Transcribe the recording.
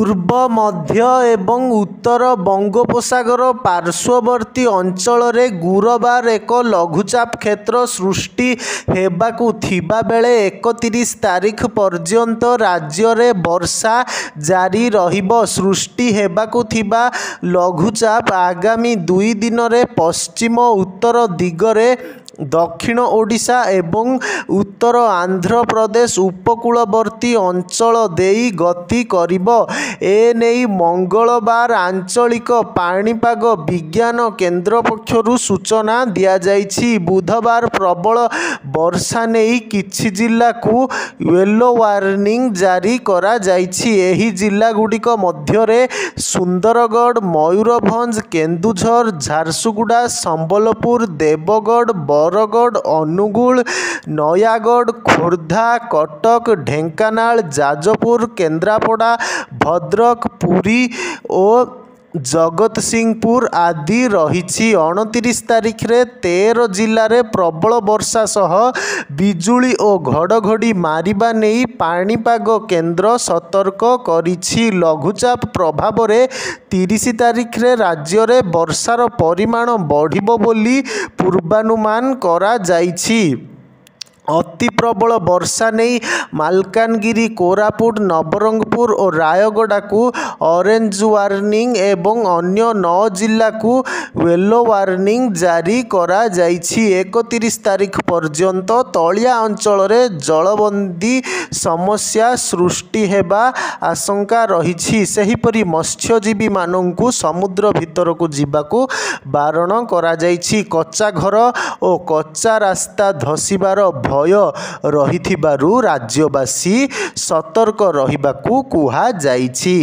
ପୂର୍ବ ମଧ୍ୟ ଏବଂ ଉତ୍ତର ବଙ୍ଗୋପସାଗର ପାର୍ଶ୍ୱବର୍ତ୍ତୀ ଅଞ୍ଚଳରେ ଗୁରୁବାର ଏକ ଲଘୁଚାପ କ୍ଷେତ୍ର ସୃଷ୍ଟି ହେବାକୁ ଥିବାବେଳେ 31 ତାରିଖ ପର୍ଯ୍ୟନ୍ତ ରାଜ୍ୟରେ ବର୍ଷା ଜାରି ରହିବ। ସୃଷ୍ଟି ହେବାକୁ ଥିବା ଲଘୁଚାପ ଆଗାମୀ 2 ଦିନରେ ପଶ୍ଚିମ ଉତ୍ତର ଦିଗରେ ଦକ୍ଷିଣ ଓଡ଼ିଶା ଏବଂ ଉତ୍ତର ଆନ୍ଧ୍ରପ୍ରଦେଶ ଉପକୂଳବର୍ତ୍ତୀ ଅଞ୍ଚଳ ଦେଇ ଗତି କରିବ। ଏନେଇ ମଙ୍ଗଳବାର ଆଞ୍ଚଳିକ ପାଣିପାଗ ବିଜ୍ଞାନ କେନ୍ଦ୍ର ପକ୍ଷରୁ ସୂଚନା ଦିଆଯାଇଛି। ବୁଧବାର ପ୍ରବଳ ବର୍ଷା ନେଇ କିଛି ଜିଲ୍ଲାକୁ ୟେଲୋ ୱାର୍ଣ୍ଣିଂ ଜାରି କରାଯାଇଛି। ଏହି ଜିଲ୍ଲାଗୁଡ଼ିକ ମଧ୍ୟରେ ସୁନ୍ଦରଗଡ଼, ମୟୂରଭଞ୍ଜ, କେନ୍ଦୁଝର, ଝାରସୁଗୁଡ଼ା, ସମ୍ବଲପୁର, ଦେବଗଡ଼, ବରଗଡ଼, ଅନୁଗୁଳ, ନୟାଗଡ଼, ଖୋର୍ଦ୍ଧା, କଟକ, ଢେଙ୍କାନାଳ, ଯାଜପୁର, କେନ୍ଦ୍ରାପଡ଼ା, ଭଦ୍ରକ, ପୁରୀ ଓ ଜଗତସିଂହପୁର ଆଦି ରହିଛି। 29 ତାରିଖରେ 13 ଜିଲ୍ଲାରେ ପ୍ରବଳ ବର୍ଷା ସହ ବିଜୁଳି ଓ ଘଡ଼ଘଡ଼ି ମାରିବା ନେଇ ପାଣିପାଗ କେନ୍ଦ୍ର ସତର୍କ କରିଛି। ଲଘୁଚାପ ପ୍ରଭାବରେ 30 ତାରିଖରେ ରାଜ୍ୟରେ ବର୍ଷାର ପରିମାଣ ବଢ଼ିବ ବୋଲି ପୂର୍ବାନୁମାନ କରାଯାଇଛି। ଅତି ପ୍ରବଳ ବର୍ଷା ନେଇ ମାଲକାନଗିରି, କୋରାପୁଟ, ନବରଙ୍ଗପୁର ଓ ରାୟଗଡ଼ାକୁ ଅରେଞ୍ଜ ୱାର୍ଣ୍ଣିଂ ଏବଂ ଅନ୍ୟ 9 ଜିଲ୍ଲାକୁ ୟେଲୋ ୱାର୍ଣ୍ଣିଂ ଜାରି କରାଯାଇଛି। 31 ତାରିଖ ପର୍ଯ୍ୟନ୍ତ ତଳିଆ ଅଞ୍ଚଳରେ ଜଳବନ୍ଦୀ ସମସ୍ୟା ସୃଷ୍ଟି ହେବା ଆଶଙ୍କା ରହିଛି। ସେହିପରି ମତ୍ସ୍ୟଜୀବୀମାନଙ୍କୁ ସମୁଦ୍ର ଭିତରକୁ ଯିବାକୁ ବାରଣ କରାଯାଇଛି। କଚ୍ଚା ଘର ଓ କଚ୍ଚା ରାସ୍ତା ଧସିବାର ଭୟ ରହିଥିବାରୁ ରାଜ୍ୟବାସୀ ସତର୍କ ରହିବାକୁ କୁହାଯାଇଛି।